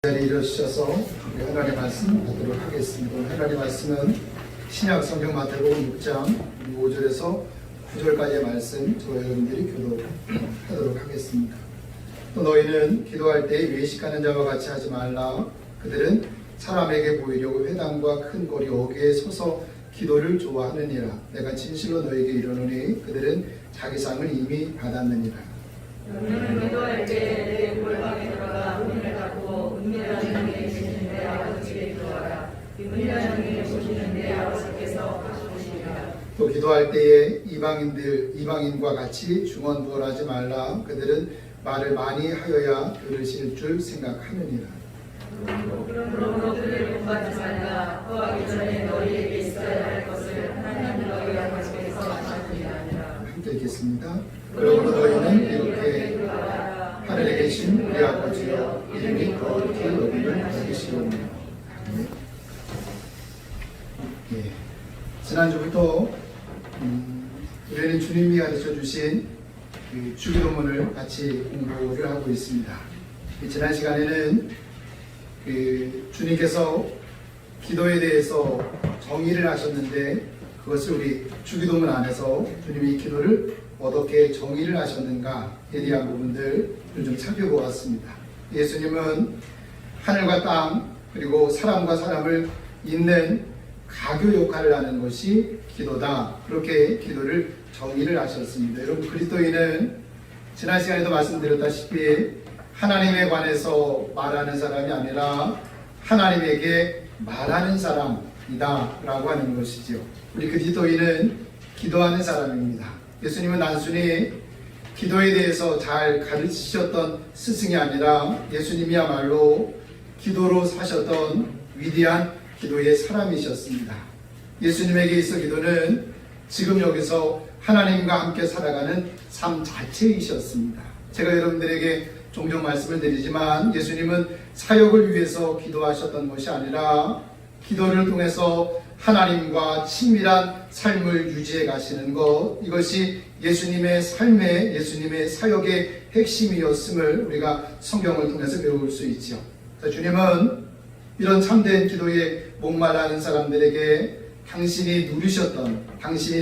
자리에 일어서셔서 우리 하나님의 말씀 보도록 하겠습니다. 오늘 하나님의 말씀은 신약 성경 마태복음 6장 5절에서 9절까지의 말씀 저와 여러분들이 교도하도록 하겠습니다. 또 너희는 기도할 때 외식하는 자와 같이 하지 말라. 그들은 사람에게 보이려고 회당과 큰 거리 어귀에 서서 기도를 좋아하느니라. 내가 진실로 너에게 이르노니 그들은 자기 상을 이미 받았느니라. 너는 기도할 때 내 골방에 들어가 문을 닫고 은밀한 중에 계시는 내 아버지께 기도하라. 은밀한 중에 계시는 내 아버지께서 보시리라. 또 기도할 때에 이방인과 같이 중언부언하지 말라. 그들은 말을 많이 하여야 들으실 줄 생각하느니라. 그러므로 그들을 본받지 말라. 구하기 전에 너희에게 있어야 할 것을 하나님 너희 아버지께서 아시느니라. 함께 읽겠습니다. 그러므로 너희는 이렇게 하늘에 계신 우리 아버지여 이름이 거룩히 여김을 받으시오며. 지난주부터 우리는 주님이 가르쳐 주신 주기도문을 같이 공부를 하고 있습니다. 지난 시간에는 주님께서 기도에 대해서 정의를 하셨는데 그것을 우리 주기도문 안에서 주님이 이 기도를 어떻게 정의를 하셨는가에 대한 부분들을 좀 살펴보았습니다. 예수님은 하늘과 땅 그리고 사람과 사람을 잇는 가교 역할을 하는 것이 기도다. 그렇게 기도를 정의를 하셨습니다. 여러분, 그리스도인은 지난 시간에도 말씀드렸다시피 하나님에 관해서 말하는 사람이 아니라 하나님에게 말하는 사람이다 라고 하는 것이죠. 우리 그리스도인은 기도하는 사람입니다. 예수님은 단순히 기도에 대해서 잘 가르치셨던 스승이 아니라 예수님이야말로 기도로 사셨던 위대한 기도의 사람이셨습니다. 예수님에게 있어 기도는 지금 여기서 하나님과 함께 살아가는 삶 자체이셨습니다. 제가 여러분들에게 종종 말씀을 드리지만 예수님은 사역을 위해서 기도하셨던 것이 아니라 기도를 통해서 하나님과 친밀한 삶을 유지해 가시는 것, 이것이 예수님의 삶의, 예수님의 사역의 핵심이었음을 우리가 성경을 통해서 배울 수 있죠. 주님은 이런 참된 기도에 목말라하는 사람들에게 당신이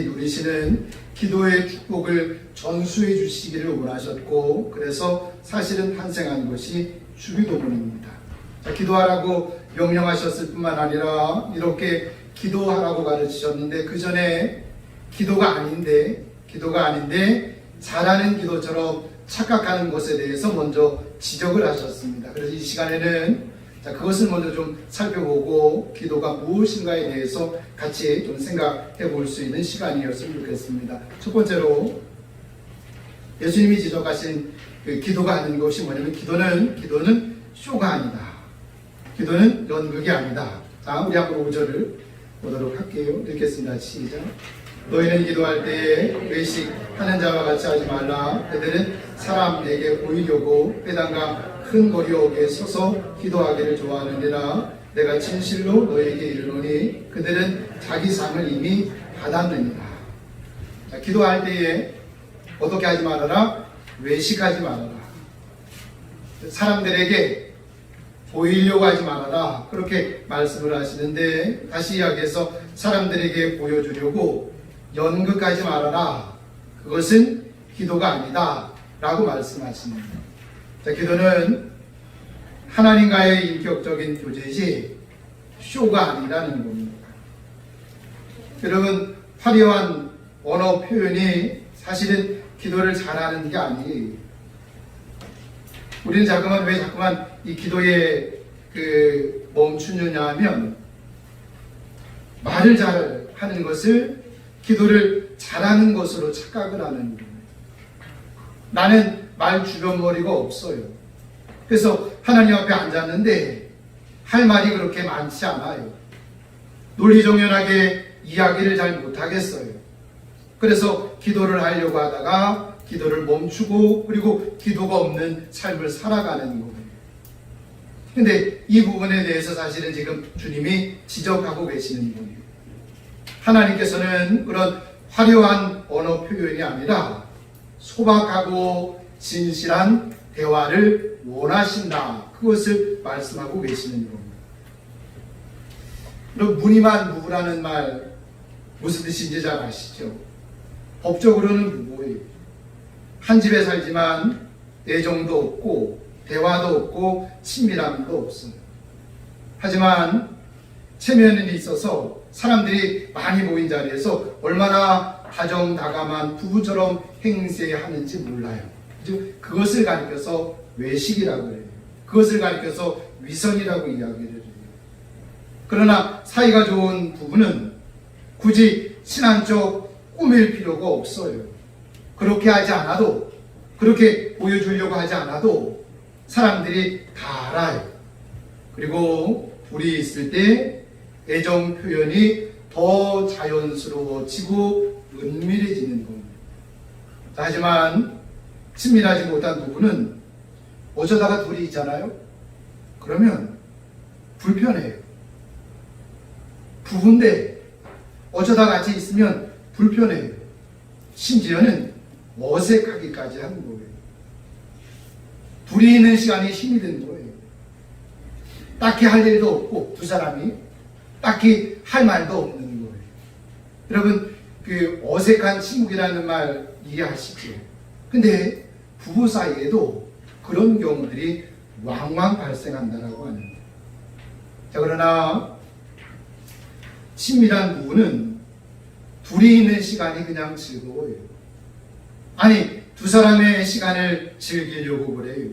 누리시는 기도의 축복을 전수해 주시기를 원하셨고, 그래서 사실은 탄생한 것이 주기도문입니다. 기도하라고 명령하셨을 뿐만 아니라 이렇게 기도하라고 가르치셨는데 그 전에 기도가 아닌데 잘하는 기도처럼 착각하는 것에 대해서 먼저 지적을 하셨습니다. 그래서 이 시간에는 그것을 먼저 좀 살펴보고 기도가 무엇인가에 대해서 같이 좀 생각해 볼 수 있는 시간이었으면 좋겠습니다. 첫 번째로 예수님이 지적하신 기도가 하는 것이 뭐냐면 기도는 쇼가 아니다. 기도는 연극이 아니다. 자, 우리 한번 5절을 보도록 할게요. 읽겠습니다. 시작. 너희는 기도할 때에 외식하는 자와 같이 하지 말라. 그들은 사람에게 보이려고 회당과 큰 거리 어귀에 서서 기도하기를 좋아하느니라. 내가 진실로 너희에게 이르노니 그들은 자기 상을 이미 받았느니라. 자, 기도할 때에 어떻게 하지 말아라? 외식하지 말아라. 사람들에게 보이려고 하지 말아라. 그렇게 말씀을 하시는데, 다시 이야기해서 사람들에게 보여주려고 연극하지 말아라. 그것은 기도가 아니다 라고 말씀하십니다. 자, 기도는 하나님과의 인격적인 교제이지 쇼가 아니라는 겁니다. 여러분, 화려한 언어 표현이 사실은 기도를 잘하는 게 아니에요. 우리는 왜 자꾸만 이 기도에 멈추느냐 하면, 말을 잘 하는 것을 기도를 잘하는 것으로 착각을 하는 거예요. 나는 말 주변머리가 없어요. 그래서 하나님 앞에 앉았는데 할 말이 그렇게 많지 않아요. 논리정연하게 이야기를 잘 못하겠어요. 그래서 기도를 하려고 하다가 기도를 멈추고 그리고 기도가 없는 삶을 살아가는 거예요. 근데 이 부분에 대해서 사실은 지금 주님이 지적하고 계시는 거예요. 하나님께서는 그런 화려한 언어 표현이 아니라 소박하고 진실한 대화를 원하신다. 그것을 말씀하고 계시는 겁니다. 그럼 무늬만 부부라는 말 무슨 뜻인지 잘 아시죠? 법적으로는 부부예요. 한 집에 살지만 애정도 없고 대화도 없고 친밀함도 없어요. 하지만 체면이 있어서 사람들이 많이 모인 자리에서 얼마나 다정다감한 부부처럼 행세하는지 몰라요. 그것을 가리켜서 외식이라고 해요. 그것을 가리켜서 위선이라고 이야기를 해요. 그러나 사이가 좋은 부부는 굳이 친한 척 꾸밀 필요가 없어요. 그렇게 하지 않아도, 그렇게 보여주려고 하지 않아도 사람들이 다 알아요. 그리고 둘이 있을 때 애정 표현이 더 자연스러워지고 은밀해지는 겁니다. 하지만 친밀하지 못한 부부는 어쩌다가 둘이 있잖아요? 그러면 불편해요. 부부인데 어쩌다 같이 있으면 불편해요. 심지어는 어색하기까지 하는 거예요. 둘이 있는 시간이 힘이 든 거예요. 딱히 할 일도 없고 두 사람이 딱히 할 말도 없는 거예요. 여러분 그 어색한 침묵이라는 말 이해하시죠? 근데 부부 사이에도 그런 경우들이 왕왕 발생한다라고 하는 거예요. 자, 그러나 친밀한 부부는 둘이 있는 시간이 그냥 즐거워요. 아니, 두 사람의 시간을 즐기려고 그래요.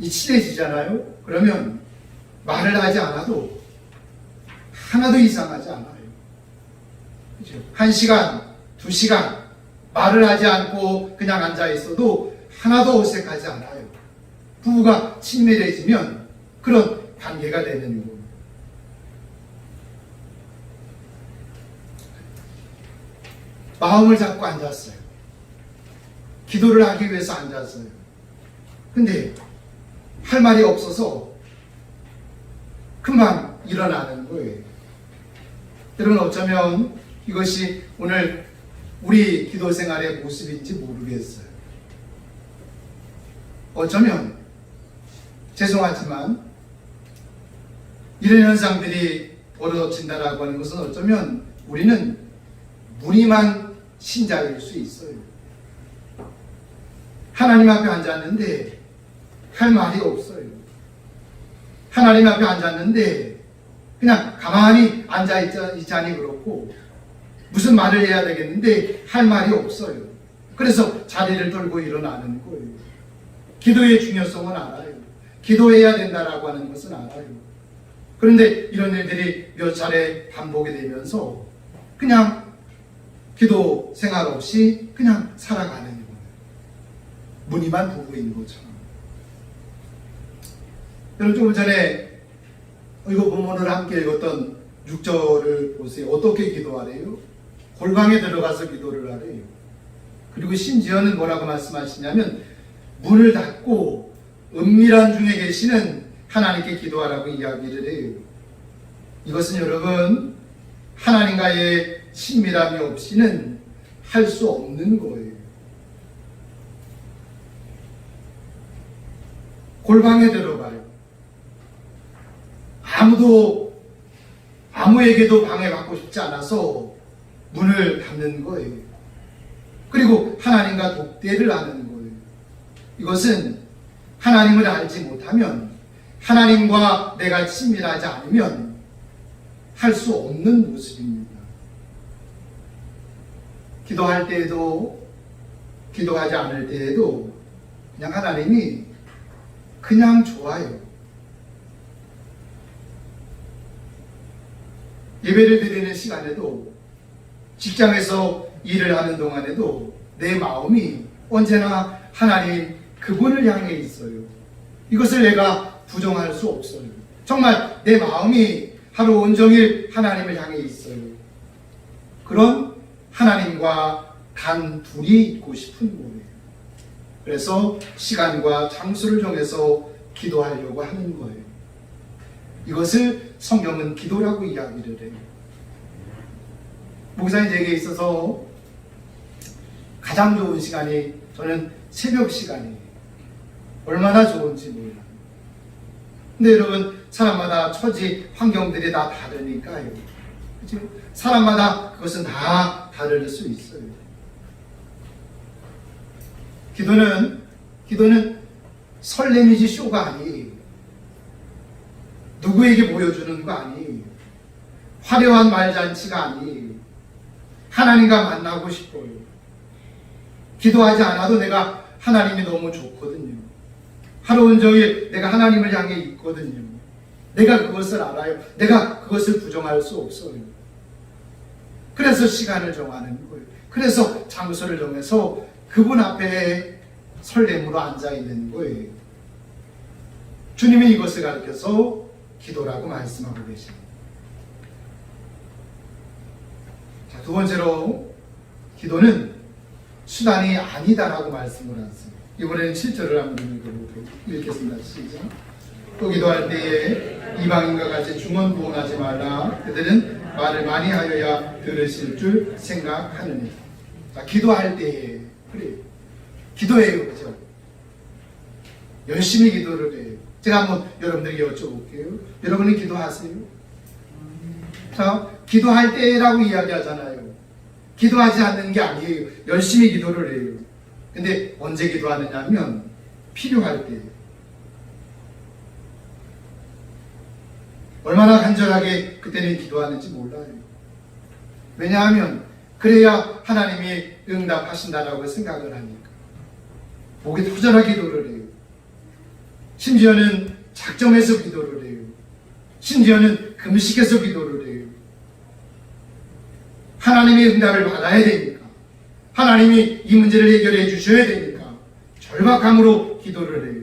친해지잖아요? 그러면 말을 하지 않아도 하나도 이상하지 않아요. 그죠? 1시간, 2시간 말을 하지 않고 그냥 앉아 있어도 하나도 어색하지 않아요. 부부가 친밀해지면 그런 관계가 되는 겁니다. 마음을 잡고 앉았어요. 기도를 하기 위해서 앉았어요. 근데 할 말이 없어서 금방 일어나는 거예요. 여러분 어쩌면 이것이 오늘 우리 기도 생활의 모습인지 모르겠어요. 어쩌면 죄송하지만 이런 현상들이 벌어진다라고 하는 것은 어쩌면 우리는 무늬만 신자일 수 있어요. 하나님 앞에 앉았는데 할 말이 없어요. 하나님 앞에 앉았는데 그냥 가만히 앉아있자니 그렇고 무슨 말을 해야 되겠는데 할 말이 없어요. 그래서 자리를 떨고 일어나는 거예요. 기도의 중요성은 알아요. 기도해야 된다라고 하는 것은 알아요. 그런데 이런 일들이 몇 차례 반복이 되면서 그냥 기도 생활 없이 그냥 살아가는 거예요. 무늬만 부부인 것처럼. 여러분 조금 전에 이거 본문을 함께 읽었던 6절을 보세요. 어떻게 기도하래요? 골방에 들어가서 기도를 하래요. 그리고 심지어는 뭐라고 말씀하시냐면 문을 닫고 은밀한 중에 계시는 하나님께 기도하라고 이야기를 해요. 이것은 여러분 하나님과의 친밀함이 없이는 할 수 없는 거예요. 골방에 들어가요. 아무에게도 방해받고 싶지 않아서 문을 닫는 거예요. 그리고 하나님과 독대를 하는 거예요. 이것은 하나님을 알지 못하면, 하나님과 내가 친밀하지 않으면 할 수 없는 모습입니다. 기도할 때에도, 기도하지 않을 때에도 그냥 하나님이 그냥 좋아요. 예배를 드리는 시간에도, 직장에서 일을 하는 동안에도 내 마음이 언제나 하나님 그분을 향해 있어요. 이것을 내가 부정할 수 없어요. 정말 내 마음이 하루 온종일 하나님을 향해 있어요. 그런 하나님과 단 둘이 있고 싶은 거예요. 그래서 시간과 장소를 정해서 기도하려고 하는 거예요. 이것을 성경은 기도라고 이야기를 해요. 목사님 제게 있어서 가장 좋은 시간이 저는 새벽 시간이 얼마나 좋은지 몰라요. 근데 여러분, 사람마다 처지 환경들이 다 다르니까요. 그렇죠? 사람마다 그것은 다 다를 수 있어요. 기도는 설렘이지 쇼가 아니에요. 누구에게 보여주는 거 아니에요. 화려한 말잔치가 아니에요. 하나님과 만나고 싶어요. 기도하지 않아도 내가 하나님이 너무 좋거든요. 하루 온종일 내가 하나님을 향해 있거든요. 내가 그것을 알아요. 내가 그것을 부정할 수 없어요. 그래서 시간을 정하는 거예요. 그래서 장소를 정해서 그분 앞에 설렘으로 앉아있는 거예요. 주님이 이것을 가르쳐서 기도라고 말씀하고 계십니다. 자, 두 번째로 기도는 수단이 아니다라고 말씀을 하셨습니다. 이번에는 7절을 한번 읽겠습니다. 시작. 또 기도할 때에 이방인과 같이 중언부언하지 말라. 그들은 말을 많이 하여야 들으실 줄 생각하느니. 자, 기도할 때에 그래요. 기도해요, 그죠? 열심히 기도를 해요. 제가 한번 여러분들에게 여쭤볼게요. 여러분이 기도하세요? 자, 기도할 때라고 이야기하잖아요. 기도하지 않는 게 아니에요. 열심히 기도를 해요. 근데 언제 기도하느냐 하면 필요할 때. 얼마나 간절하게 그때는 기도하는지 몰라요. 왜냐하면 그래야 하나님이 응답하신다라고 생각을 하니까. 목이 터져라 기도를 해요. 심지어는 작정해서 기도를 해요. 심지어는 금식해서 기도를 해요. 하나님의 응답을 받아야 되니까. 하나님이 이 문제를 해결해 주셔야 되니까 절박함으로 기도를 해요.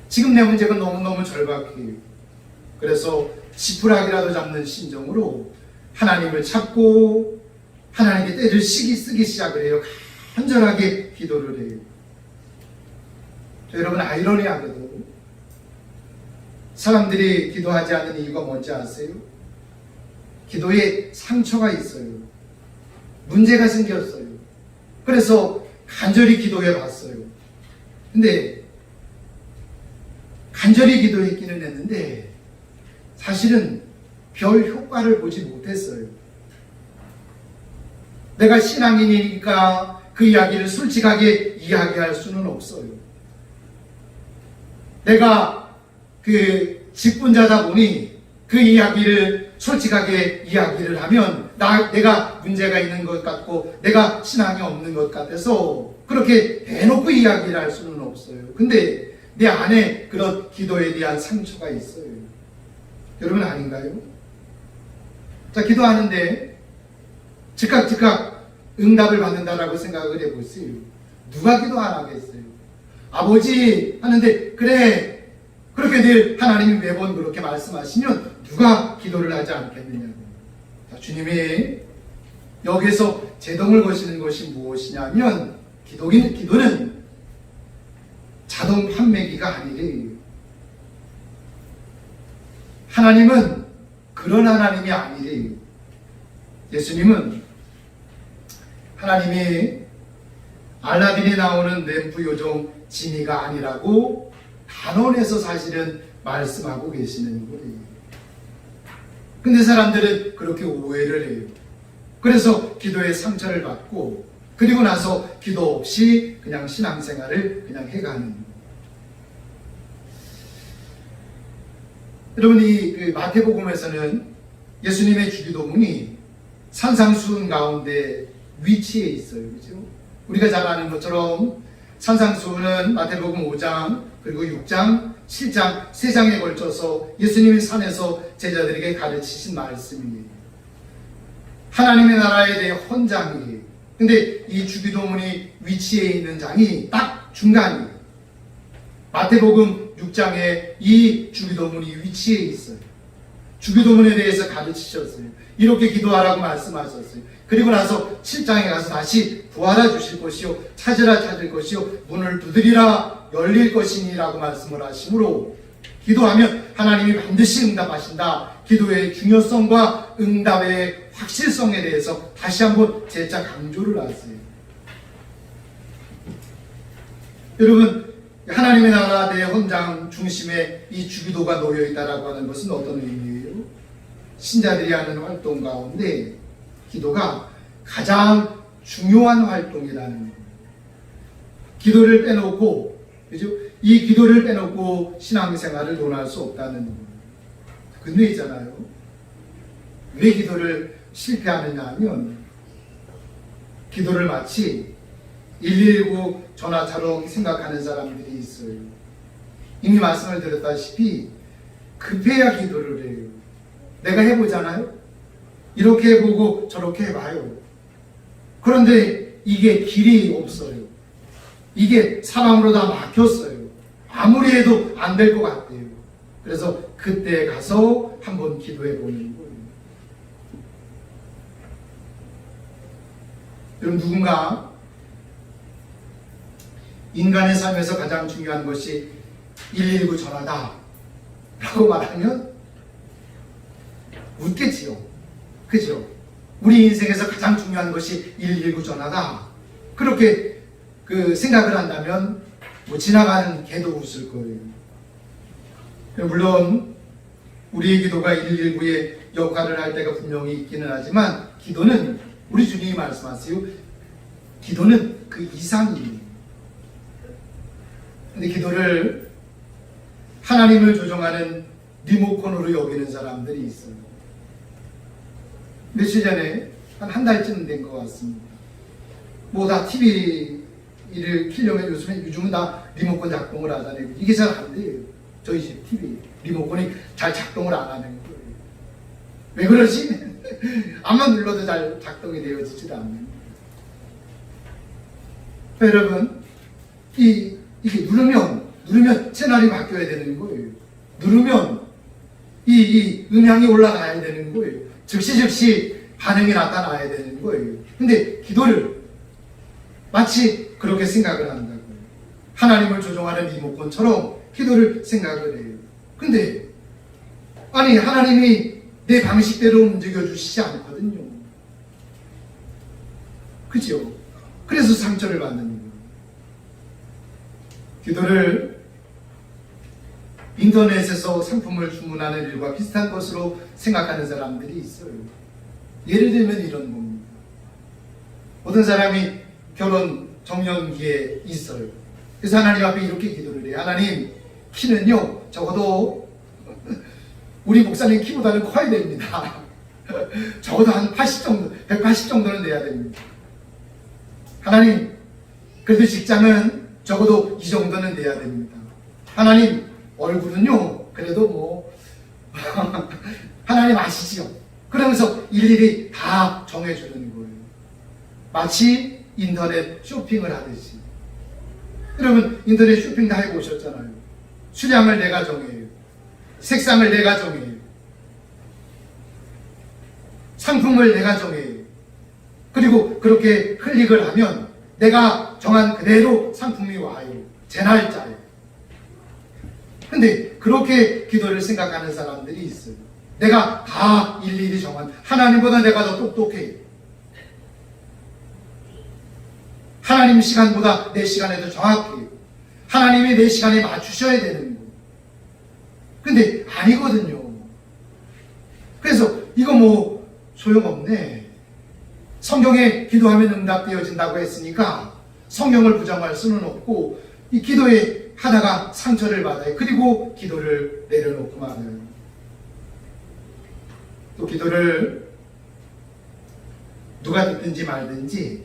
지금 내 문제가 너무너무 절박해요. 그래서 지푸라기라도 잡는 심정으로 하나님을 찾고 하나님께 때를 쓰기 시작을 해요. 간절하게 기도를 해요. 여러분, 아이러니하게도 사람들이 기도하지 않는 이유가 뭔지 아세요? 기도에 상처가 있어요. 문제가 생겼어요. 그래서 간절히 기도해 봤어요. 근데 간절히 기도했기는 했는데 사실은 별 효과를 보지 못했어요. 내가 신앙인이니까 그 이야기를 솔직하게 이야기할 수는 없어요. 내가 그 직분자다 보니 그 이야기를 솔직하게 이야기를 하면 내가 문제가 있는 것 같고 내가 신앙이 없는 것 같아서 그렇게 대놓고 이야기를 할 수는 없어요. 근데 내 안에 그런 기도에 대한 상처가 있어요. 여러분 아닌가요? 자, 기도하는데 즉각 응답을 받는다라고 생각을 해보세요. 누가 기도 안 하겠어요? 아버지 하는데 그래 그렇게 늘 하나님이 매번 그렇게 말씀하시면 누가 기도를 하지 않겠느냐고. 자, 주님이 여기서 제동을 거시는 것이 무엇이냐면 기도는 자동 판매기가 아니래요. 하나님은 그런 하나님이 아니래요. 예수님은 하나님이 알라딘에 나오는 램프 요정 지니가 아니라고 단언해서 사실은 말씀하고 계시는 거예요. 근데 사람들은 그렇게 오해를 해요. 그래서 기도에 상처를 받고 그리고 나서 기도 없이 그냥 신앙생활을 그냥 해가는 거예요. 여러분, 이 마태복음에서는 예수님의 주기도문이 산상수훈 가운데 위치해 있어요. 그죠? 우리가 잘 아는 것처럼 산상수훈은 마태복음 5장 그리고 6장, 7장, 3장에 걸쳐서 예수님이 산에서 제자들에게 가르치신 말씀이에요. 하나님의 나라에 대해 헌장이에요. 근데 이 주기도문이 위치해 있는 장이 딱 중간이에요. 마태복음 6장에 이 주기도문이 위치해 있어요. 주기도문에 대해서 가르치셨어요. 이렇게 기도하라고 말씀하셨어요. 그리고 나서 7장에 가서 다시 구하라 주실 것이요 찾으라 찾을 것이요 문을 두드리라 열릴 것이니라고 말씀을 하시므로 기도하면 하나님이 반드시 응답하신다. 기도의 중요성과 응답의 확실성에 대해서 다시 한번 재차 강조를 하세요. 여러분, 하나님의 나라 대헌장 중심에 이 주기도가 놓여 있다라고 하는 것은 어떤 의미예요? 신자들이 하는 활동 가운데 기도가 가장 중요한 활동이라는 거예요. 기도를 빼놓고, 그죠? 이 기도를 빼놓고 신앙생활을 논할 수 없다는 거예요. 근데 있잖아요. 왜 기도를 실패하느냐 하면 기도를 마치 119 전화처럼 생각하는 사람들이 있어요. 이미 말씀을 드렸다시피 급해야 기도를 해요. 내가 해보잖아요. 이렇게 해보고 저렇게 해봐요. 그런데 이게 길이 없어요. 이게 사람으로 다 막혔어요. 아무리 해도 안 될 것 같아요. 그래서 그때 가서 한번 기도해 보는 거예요. 여러분, 누군가 인간의 삶에서 가장 중요한 것이 119 전화다 라고 말하면 웃겠지요. 그죠? 우리 인생에서 가장 중요한 것이 119 전화다. 그렇게 생각을 한다면 뭐 지나가는 개도 웃을 거예요. 물론 우리의 기도가 119의 역할을 할 때가 분명히 있기는 하지만 기도는 우리 주님이 말씀하세요. 기도는 그 이상이에요. 근데 기도를 하나님을 조종하는 리모컨으로 여기는 사람들이 있어요. 며칠 전에 한 달쯤 된 것 같습니다. 뭐 다 TV를 키려면 요즘은 다 리모컨 작동을 하잖아요. 이게 잘 안 돼요. 저희 집 TV 리모컨이 잘 작동을 안 하는 거예요. 왜 그러지? 암만 눌러도 잘 작동이 되어지지도 않는 거예요. 여러분, 이게 누르면 채널이 바뀌어야 되는 거예요. 누르면 이 음향이 올라가야 되는 거예요. 즉시 반응이 나타나야 되는 거예요. 근데 기도를 마치 그렇게 생각을 한다고요. 하나님을 조종하는 리모컨처럼 기도를 생각을 해요. 근데 아니, 하나님이 내 방식대로 움직여주시지 않거든요. 그죠? 그래서 상처를 받는 거예요. 기도를 인터넷에서 상품을 주문하는 일과 비슷한 것으로 생각하는 사람들이 있어요. 예를 들면 이런 겁니다. 어떤 사람이 결혼 정년기에 있어요. 그래서 하나님 앞에 이렇게 기도를 해요. 하나님, 키는요 적어도 우리 목사님 키보다는 커야 됩니다. 적어도 한 80 정도, 180 정도는 돼야 됩니다. 하나님, 그래도 직장은 적어도 이 정도는 돼야 됩니다. 하나님, 얼굴은요 그래도 뭐 하나님 아시지요? 그러면서 일일이 다 정해주는 거예요. 마치 인터넷 쇼핑을 하듯이. 여러분, 인터넷 쇼핑 다 해보셨잖아요. 수량을 내가 정해요. 색상을 내가 정해요. 상품을 내가 정해요. 그리고 그렇게 클릭을 하면 내가 정한 그대로 상품이 와요. 제 날짜에. 근데 그렇게 기도를 생각하는 사람들이 있어요. 내가 다 일일이 정한, 하나님보다 내가 더 똑똑해. 하나님 시간보다 내 시간에 더 정확해요. 하나님이 내 시간에 맞추셔야 되는 거예요. 근데 아니거든요. 그래서 이거 뭐 소용없네. 성경에 기도하면 응답되어진다고 했으니까 성경을 부정할 수는 없고, 이 기도에 하다가 상처를 받아요. 그리고 기도를 내려놓고 말아요. 또 기도를 누가 듣든지 말든지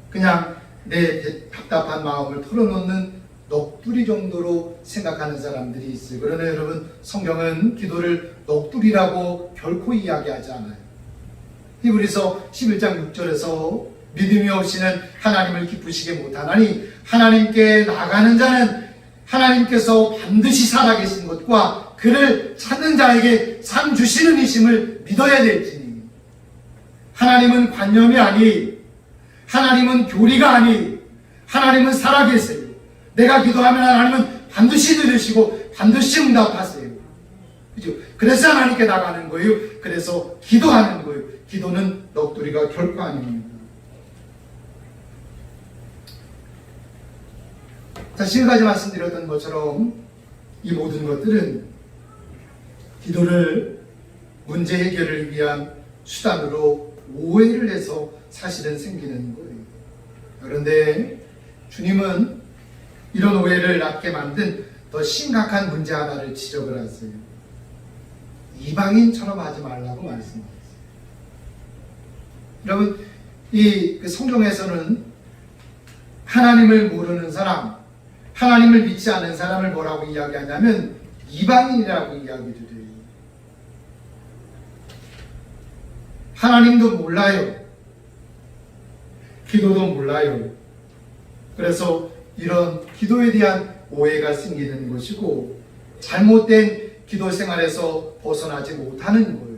그냥 내 답답한 마음을 털어놓는 넋두리 정도로 생각하는 사람들이 있어요. 그러나 여러분, 성경은 기도를 넋두리라고 결코 이야기하지 않아요. 히브리서 11장 6절에서 믿음이 없이는 하나님을 기쁘시게 못하나니 하나님께 나가는 자는 하나님께서 반드시 살아계신 것과 그를 찾는 자에게 상 주시는 이심을 믿어야 될지니. 하나님은 관념이 아니, 하나님은 교리가 아니, 하나님은 살아계세요. 내가 기도하면 하나님은 반드시 들으시고 반드시 응답하세요. 그죠? 그래서 하나님께 나가는 거예요. 그래서 기도하는 거예요. 기도는 넋두리가 결코 아닙니다. 자, 지금까지 말씀드렸던 것처럼 이 모든 것들은 기도를 문제 해결을 위한 수단으로 오해를 해서 사실은 생기는 거예요. 그런데 주님은 이런 오해를 낳게 만든 더 심각한 문제 하나를 지적을 하세요. 이방인처럼 하지 말라고 말씀하세요. 여러분, 이 성경에서는 하나님을 모르는 사람, 하나님을 믿지 않는 사람을 뭐라고 이야기하냐면 이방인이라고 이야기를 해요. 하나님도 몰라요. 기도도 몰라요. 그래서 이런 기도에 대한 오해가 생기는 것이고 잘못된 기도 생활에서 벗어나지 못하는 거예요.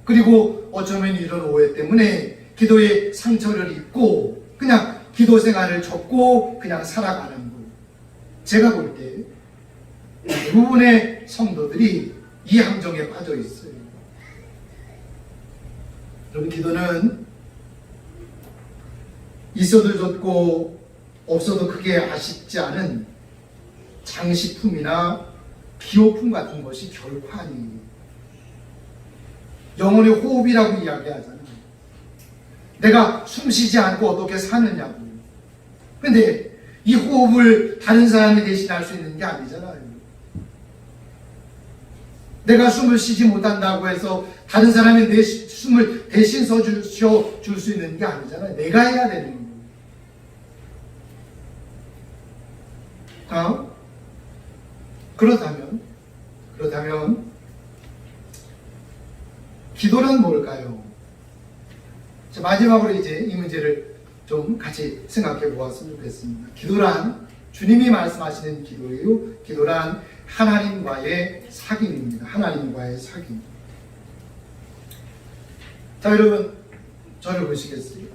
그리고 어쩌면 이런 오해 때문에 기도에 상처를 입고 그냥 기도 생활을 접고 그냥 살아가는 거예요. 제가 볼 때 대부분의 성도들이 이 함정에 빠져 있어요. 여러분, 기도는 있어도 좋고 없어도 크게 아쉽지 않은 장식품이나 기호품 같은 것이 결코 아니에요. 영혼의 호흡이라고 이야기하잖아요. 내가 숨 쉬지 않고 어떻게 사느냐고. 근데 이 호흡을 다른 사람이 대신할 수 있는 게 아니잖아요. 내가 숨을 쉬지 못한다고 해서 다른 사람이 내 숨을 대신 줄 수 있는 게 아니잖아요. 내가 해야 되는 거예요. 그렇다면 기도란 뭘까요? 자, 마지막으로 이제 이 문제를 좀 같이 생각해 보았으면 좋겠습니다. 기도란 주님이 말씀하시는 기도예요. 기도란 하나님과의 사귐입니다. 하나님과의 사귐. 자, 여러분, 저를 보시겠어요?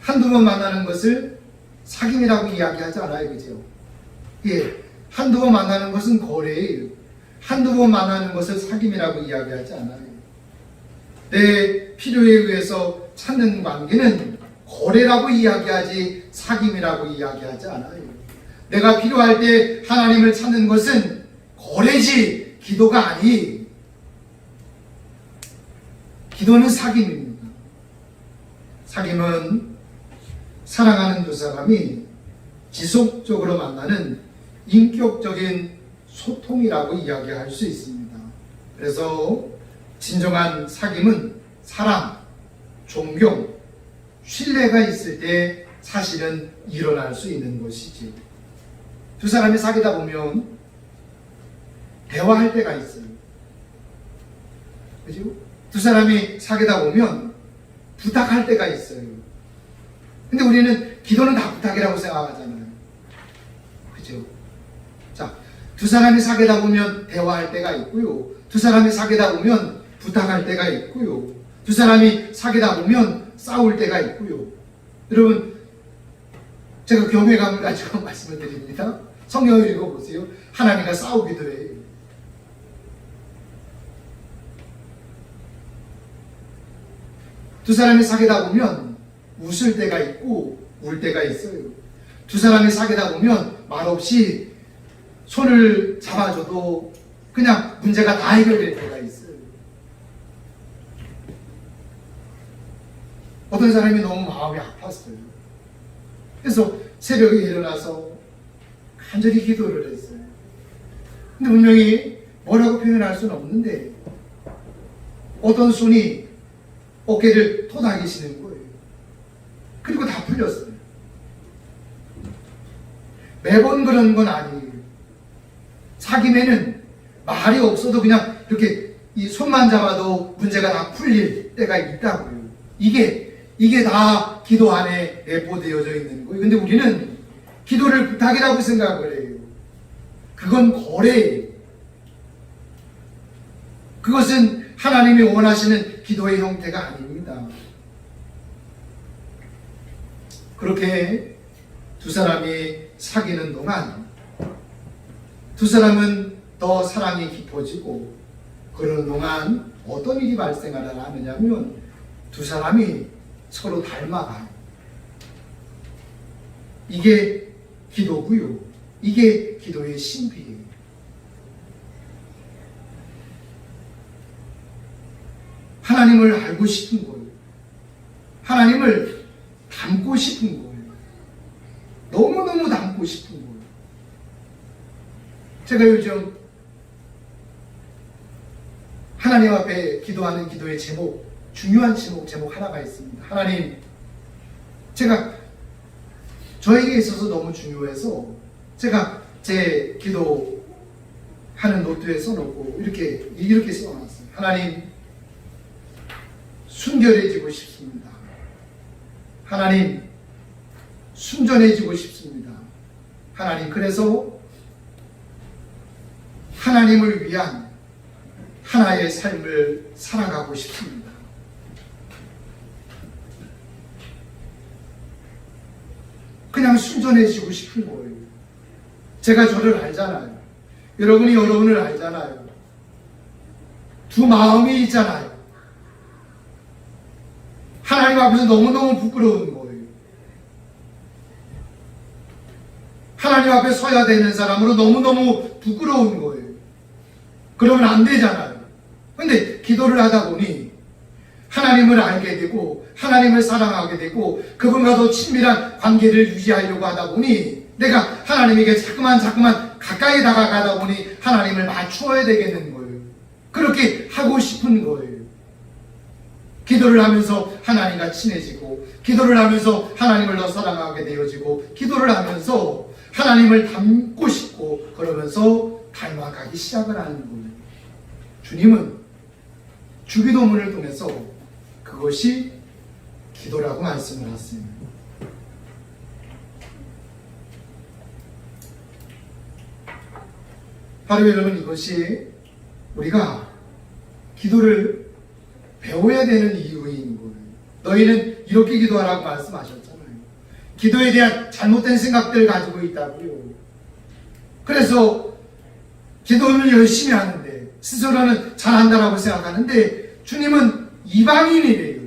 한두 번 만나는 것을 사귐이라고 이야기하지 않아요. 그죠? 예, 한두 번 만나는 것은 거래예요. 한두 번 만나는 것을 사귐이라고 이야기하지 않아요. 내 필요에 의해서 찾는 관계는 거래라고 이야기하지 사귐이라고 이야기하지 않아요. 내가 필요할 때 하나님을 찾는 것은 거래지 기도가 아니. 기도는 사귐입니다. 사귐은 사랑하는 두 사람이 지속적으로 만나는 인격적인 소통이라고 이야기할 수 있습니다. 그래서 진정한 사귐은 사랑, 존경, 신뢰가 있을 때 사실은 일어날 수 있는 것이지. 두 사람이 사귀다 보면 대화할 때가 있어요. 그죠? 두 사람이 사귀다 보면 부탁할 때가 있어요. 근데 우리는 기도는 다 부탁이라고 생각하잖아요. 그죠? 자, 두 사람이 사귀다 보면 대화할 때가 있고요. 두 사람이 사귀다 보면 부탁할 때가 있고요. 두 사람이 사귀다 보면 싸울 때가 있고요. 여러분, 제가 경외감을 가지고 말씀을 드립니다. 성경을 읽어보세요. 하나님과 싸우기도 해요. 두 사람이 사귀다 보면 웃을 때가 있고 울 때가 있어요. 두 사람이 사귀다 보면 말없이 손을 잡아줘도 그냥 문제가 다 해결될 때가 있어요. 어떤 사람이 너무 마음이 아팠어요. 그래서 새벽에 일어나서 간절히 기도를 했어요. 근데 분명히 뭐라고 표현할 수는 없는데 어떤 손이 어깨를 토닥이시는 거예요. 그리고 다 풀렸어요. 매번 그런 건 아니에요. 사귐에는 말이 없어도 그냥 이렇게 이 손만 잡아도 문제가 다 풀릴 때가 있다고요. 이게 다 기도 안에 내포되어져 있는 거예요. 근데 우리는 기도를 부탁이라고 생각을 해요. 그건 거래예요. 그것은 하나님이 원하시는 기도의 형태가 아닙니다. 그렇게 두 사람이 사귀는 동안 두 사람은 더 사랑이 깊어지고 그러는 동안 어떤 일이 발생하느냐면 두 사람이 서로 닮아가요. 이게 기도고요. 이게 기도의 신비예요. 하나님을 알고 싶은 거예요. 하나님을 닮고 싶은 거예요. 너무너무 닮고 싶은 거예요. 제가 요즘 하나님 앞에 기도하는 기도의 제목, 중요한 제목 하나가 있습니다. 하나님, 제가 저에게 있어서 너무 중요해서 제가 제 기도하는 노트에 써놓고 이렇게 써놨어요. 하나님, 순결해지고 싶습니다. 하나님, 순전해지고 싶습니다. 하나님, 그래서 하나님을 위한 하나의 삶을 살아가고 싶습니다. 그냥 순전해지고 싶은 거예요. 제가 저를 알잖아요. 여러분이 여러분을 알잖아요. 두 마음이 있잖아요. 하나님 앞에서 너무너무 부끄러운 거예요. 하나님 앞에 서야 되는 사람으로 너무너무 부끄러운 거예요. 그러면 안 되잖아요. 근데 기도를 하다 보니 하나님을 알게 되고 하나님을 사랑하게 되고 그분과 더 친밀한 관계를 유지하려고 하다 보니 내가 하나님에게 자꾸만 가까이 다가가다 보니 하나님을 맞추어야 되겠는 거예요. 그렇게 하고 싶은 거예요. 기도를 하면서 하나님과 친해지고 기도를 하면서 하나님을 더 사랑하게 되어지고 기도를 하면서 하나님을 닮고 싶고 그러면서 닮아가기 시작을 하는 거예요. 주님은 주기도문을 통해서 그것이 기도라고 말씀을 하십니다. 바로 여러분, 이것이 우리가 기도를 배워야 되는 이유인 거예요. 너희는 이렇게 기도하라고 말씀하셨잖아요. 기도에 대한 잘못된 생각들을 가지고 있다고요. 그래서 기도는 열심히 하는데 스스로는 잘한다라고 생각하는데 주님은 이방인이래요.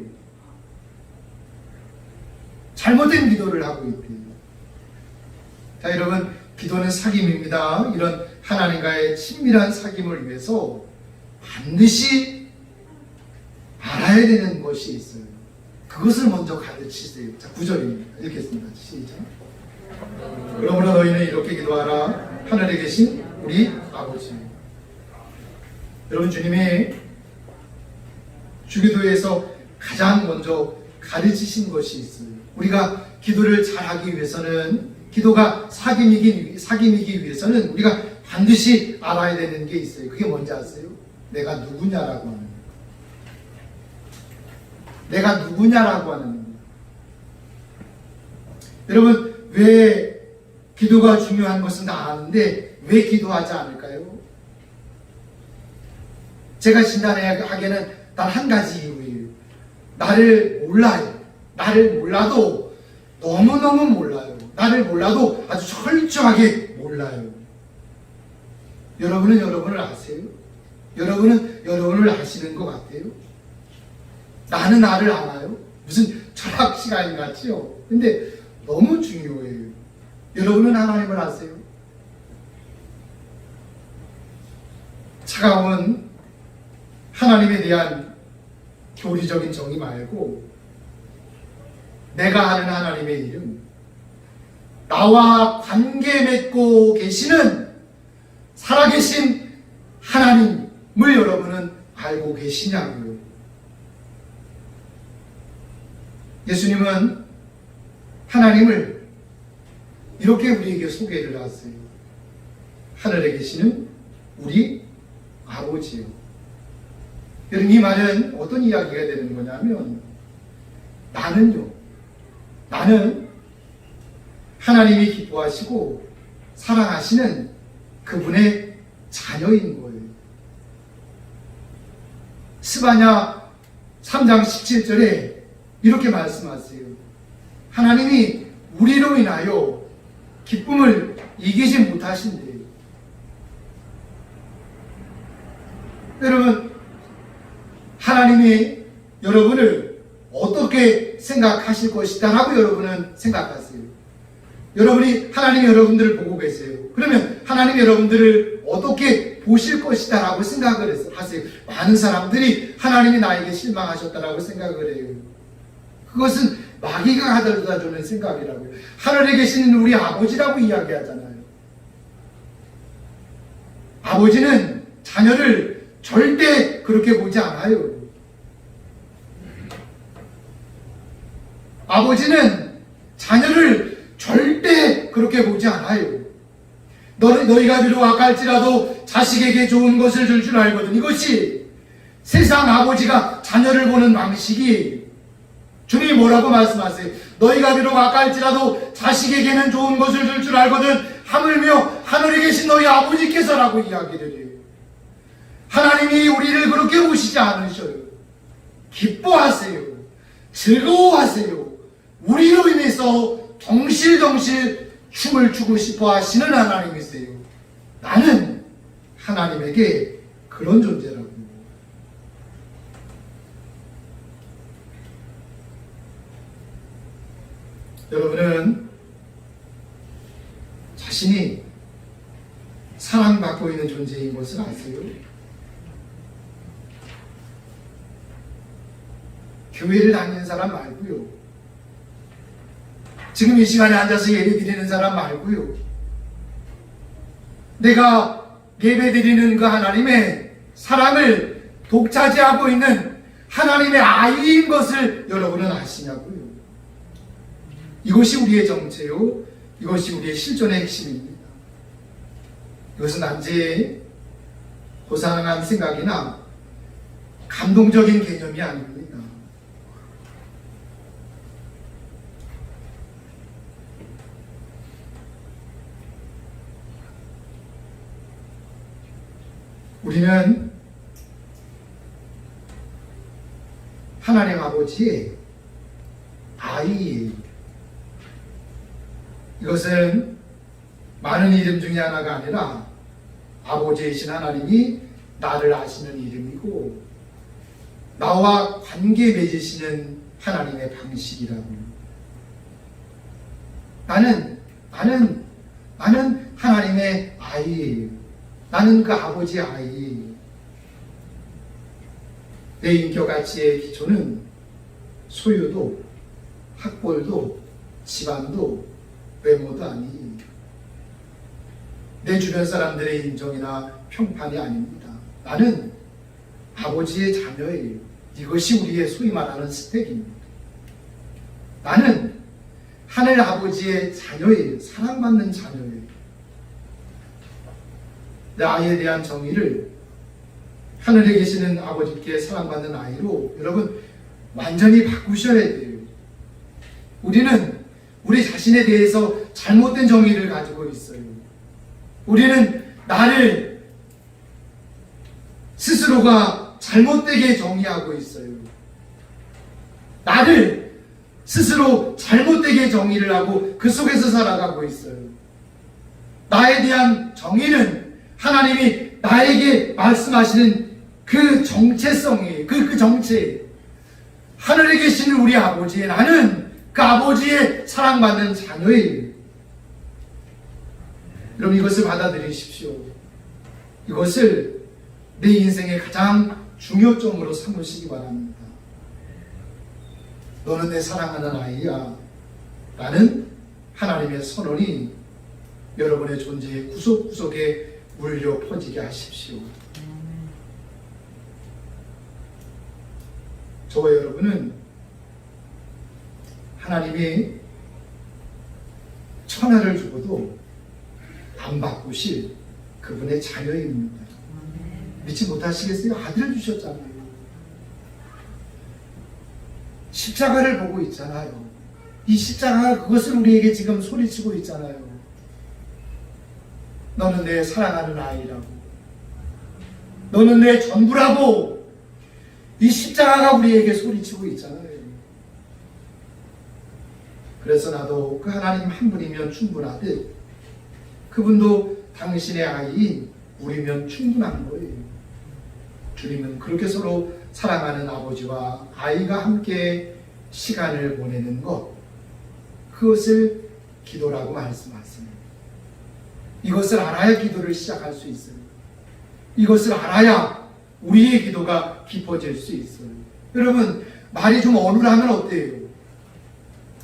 잘못된 기도를 하고 있대요. 자, 여러분, 기도는 사귐입니다. 이런 하나님과의 친밀한 사귐을 위해서 반드시 알아야 되는 것이 있어요. 그것을 먼저 가르치세요. 자, 9절입니다. 읽겠습니다. 시작. 그러므로 너희는 이렇게 기도하라. 하늘에 계신 우리 아버지. 여러분, 주님이 주기도에서 가장 먼저 가르치신 것이 있어요. 우리가 기도를 잘하기 위해서는, 기도가 사귐이기 위해서는 우리가 반드시 알아야 되는 게 있어요. 그게 뭔지 아세요? 내가 누구냐라고 하는 거예요. 내가 누구냐라고 하는 겁니다. 여러분, 왜 기도가 중요한 것은 다 아는데 왜 기도하지 않을까요? 제가 진단하기에는 단 한 가지 이유예요. 나를 몰라요. 나를 몰라도 너무너무 몰라요. 나를 몰라도 아주 철저하게 몰라요. 여러분은 여러분을 아세요? 여러분은 여러분을 아시는 것 같아요? 나는 나를 알아요? 무슨 철학 시간 같지요? 근데 너무 중요해요. 여러분은 하나님을 아세요? 차가운 하나님에 대한 교리적인 정의 말고 내가 아는 하나님의 이름, 나와 관계 맺고 계시는 살아계신 하나님을 여러분은 알고 계시냐고요? 예수님은 하나님을 이렇게 우리에게 소개를 하세요. 하늘에 계시는 우리 아버지요. 여러분, 이 말은 어떤 이야기가 되는 거냐면 나는 하나님이 기뻐하시고 사랑하시는 그분의 자녀인 거예요. 스바냐 3장 17절에 이렇게 말씀하세요. 하나님이 우리로 인하여 기쁨을 이기지 못하신대요. 여러분, 하나님이 여러분을 어떻게 생각하실 것이다 라고 여러분은 생각하세요? 여러분이 하나님이 여러분들을 보고 계세요. 그러면 하나님이 여러분들을 어떻게 보실 것이다 라고 생각을 하세요. 많은 사람들이 하나님이 나에게 실망하셨다라고 생각을 해요. 그것은 마귀가 가져다 주는 생각이라고요. 하늘에 계시는 우리 아버지라고 이야기하잖아요. 아버지는 자녀를 절대 그렇게 보지 않아요. 아버지는 자녀를 절대 그렇게 보지 않아요. 너희가 비록 악할지라도 자식에게 좋은 것을 줄 줄 알거든. 이것이 세상 아버지가 자녀를 보는 방식이, 주님이 뭐라고 말씀하세요? 너희가 비록 악할지라도 자식에게는 좋은 것을 줄 줄 알거든 하물며 하늘에 계신 너희 아버지께서라고 이야기를 해요. 하나님이 우리를 그렇게 보시지 않으셔요. 기뻐하세요. 즐거워하세요. 우리로 인해서 덩실덩실 춤을 추고 싶어 하시는 하나님이세요. 나는 하나님에게 그런 존재라고. 여러분은 자신이 사랑받고 있는 존재인 것을 아세요? 교회를 다니는 사람 말고요. 지금 이 시간에 앉아서 예배 드리는 사람 말고요. 내가 예배 드리는 그 하나님의 사랑을 독차지하고 있는 하나님의 아이인 것을 여러분은 아시냐고요. 이것이 우리의 정체요. 이것이 우리의 실존의 핵심입니다. 이것은 단지 고상한 생각이나 감동적인 개념이 아닙니다. 우리는 하나님 아버지의 아이예요. 이것은 많은 이름 중에 하나가 아니라 아버지이신 하나님이 나를 아시는 이름이고 나와 관계 맺으시는 하나님의 방식이라고. 나는 하나님의 아이예요. 나는 그 아버지의 아이. 내 인격 가치의 기초는 소유도, 학벌도, 집안도, 외모도 아니. 내 주변 사람들의 인정이나 평판이 아닙니다. 나는 아버지의 자녀예요. 이것이 우리의 소위 말하는 스펙입니다. 나는 하늘 아버지의 자녀예요. 사랑받는 자녀예요. 나에 대한 정의를 하늘에 계시는 아버지께 사랑받는 아이로 여러분 완전히 바꾸셔야 돼요. 우리는 우리 자신에 대해서 잘못된 정의를 가지고 있어요. 우리는 나를 스스로가 잘못되게 정의하고 있어요. 나를 스스로 잘못되게 정의를 하고 그 속에서 살아가고 있어요. 나에 대한 정의는 하나님이 나에게 말씀하시는 그 정체성이에요. 그 정체. 하늘에 계시는 우리 아버지의 나는 그 아버지의 사랑받는 자녀예요. 여러분 이것을 받아들이십시오. 이것을 내 인생의 가장 중요점으로 삼으시기 바랍니다. 너는 내 사랑하는 아이야. 라는 하나님의 선언이 여러분의 존재의 구석구석에 울려 퍼지게 하십시오. 저와 여러분은 하나님이 천하를 주고도 안 바꾸실 그분의 자녀입니다. 믿지 못하시겠어요? 아들을 주셨잖아요. 십자가를 보고 있잖아요. 이 십자가가 그것을 우리에게 지금 소리치고 있잖아요. 너는 내 사랑하는 아이라고. 너는 내 전부라고. 이 십자가가 우리에게 소리치고 있잖아요. 그래서 나도 그 하나님 한 분이면 충분하듯 그분도 당신의 아이인 우리면 충분한 거예요. 주님은 그렇게 서로 사랑하는 아버지와 아이가 함께 시간을 보내는 것, 그것을 기도라고 말씀하십니다. 이것을 알아야 기도를 시작할 수 있어요. 이것을 알아야 우리의 기도가 깊어질 수 있어요. 여러분, 말이 좀 어눌하면 어때요?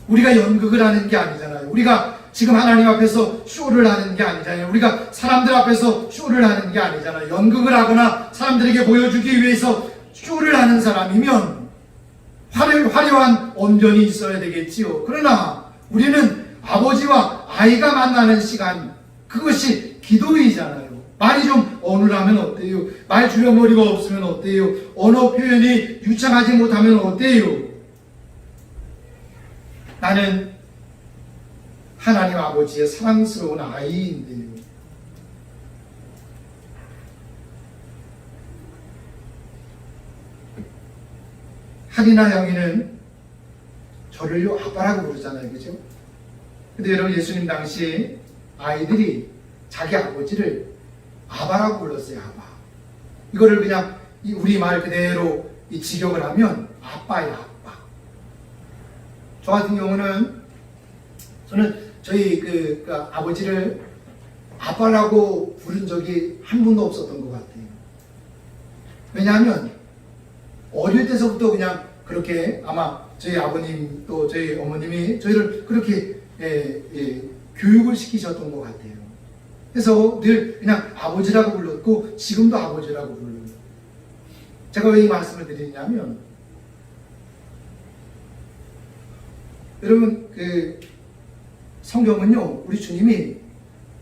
우리가 연극을 하는 게 아니잖아요. 우리가 지금 하나님 앞에서 쇼를 하는 게 아니잖아요. 우리가 사람들 앞에서 쇼를 하는 게 아니잖아요. 연극을 하거나 사람들에게 보여주기 위해서 쇼를 하는 사람이면 화려한 언변이 있어야 되겠지요. 그러나 우리는 아버지와 아이가 만나는 시간, 그것이 기도이잖아요. 말이 좀 어눌하면 어때요? 말 줄여머리가 없으면 어때요? 언어 표현이 유창하지 못하면 어때요? 나는 하나님 아버지의 사랑스러운 아이인데요. 한이나 영희는 저를요 아빠라고 부르잖아요. 그죠? 근데 여러분, 예수님 당시 아이들이 자기 아버지를 아바라고 불렀어요. 아바. 이거를 그냥 우리말 그대로 직역을 하면 아빠야, 아빠. 저 같은 경우는 저는 저희 그 아버지를 아빠라고 부른 적이 한 번도 없었던 것 같아요. 왜냐하면 어릴 때서부터 그냥 그렇게 아마 저희 아버님 또 저희 어머님이 저희를 그렇게 교육을 시키셨던 것 같아요. 그래서 늘 그냥 아버지라고 불렀고 지금도 아버지라고 불러요. 제가 왜 이 말씀을 드리냐면, 여러분, 그 성경은요, 우리 주님이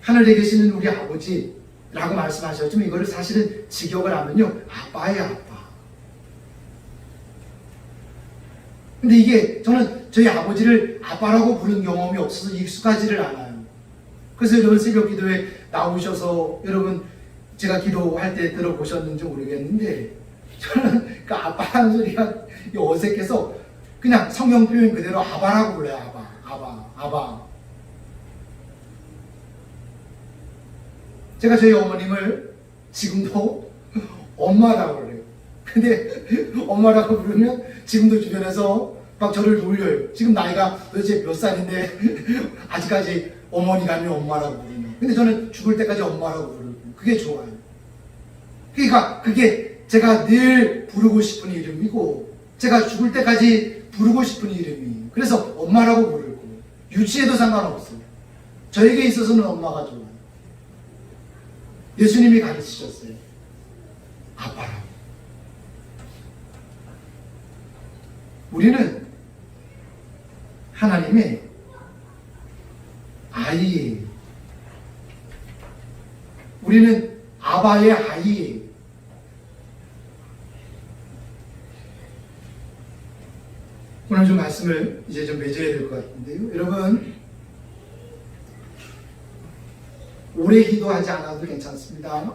하늘에 계시는 우리 아버지라고 말씀하셨지만 이거를 사실은 직역을 하면요, 아빠예요, 아빠. 근데 이게 저는 저희 아버지를 아빠라고 부른 경험이 없어서 익숙하지를 않아요. 그래서 여러분, 새벽 기도에 나오셔서 여러분 제가 기도할 때 들어보셨는지 모르겠는데 저는 그 아빠라는 소리가 어색해서 그냥 성경 표현 그대로 아바라고 불러요. 아바. 제가 저희 어머님을 지금도 엄마라고 그래요. 근데 엄마라고 부르면 지금도 주변에서 막 저를 놀려요. 지금 나이가 도대체 몇 살인데 아직까지 어머니가 아니면 엄마라고 부르면. 근데 저는 죽을 때까지 엄마라고 부르고 그게 좋아요. 그러니까 그게 제가 늘 부르고 싶은 이름이고 제가 죽을 때까지 부르고 싶은 이름이에요. 그래서 엄마라고 부르고 유치해도 상관없어요. 저에게 있어서는 엄마가 좋아요. 예수님이 가르치셨어요. 아빠라고. 우리는 하나님의 아이예요. 우리는 아바의 아이예요. 오늘 좀 말씀을 이제 좀 맺어야 될 것 같은데요. 여러분, 오래 기도하지 않아도 괜찮습니다.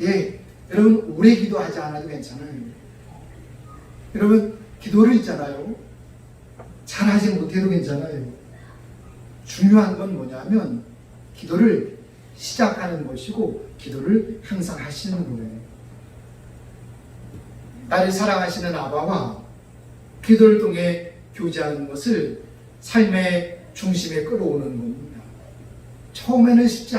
예, 여러분 오래 기도하지 않아도 괜찮아요. 여러분 기도를 있잖아요. 잘하지 못해도 괜찮아요. 중요한 건 뭐냐면 기도를 시작하는 것이고 기도를 항상 하시는 거예요. 나를 사랑하시는 아바와 기도를 통해 교제하는 것을 삶의 중심에 끌어오는 겁니다. 처음에는 쉽지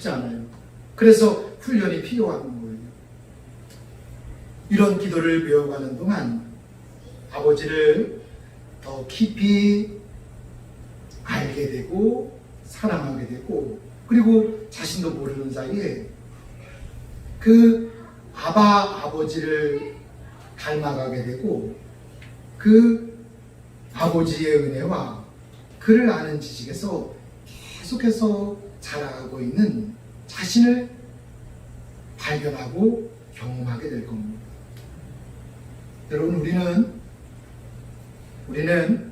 않아요. 그래서 훈련이 필요한 거예요. 이런 기도를 배워가는 동안 아버지를 더 깊이 알게 되고 사랑하게 되고, 그리고 자신도 모르는 사이에 그 아버지를 닮아가게 되고, 그 아버지의 은혜와 그를 아는 지식에서 계속해서 자라가고 있는 자신을 발견하고 경험하게 될 겁니다. 여러분, 우리는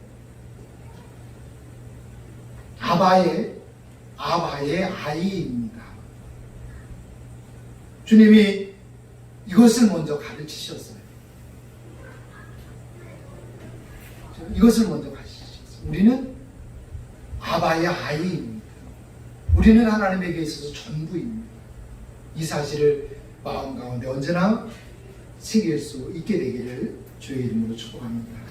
아바의 아이입니다. 주님이 이것을 먼저 가르치셨어요. 우리는 아바의 아이입니다. 우리는 하나님에게 있어서 전부입니다. 이 사실을 마음 가운데 언제나 새길 수 있게 되기를 주의 이름으로 축복합니다.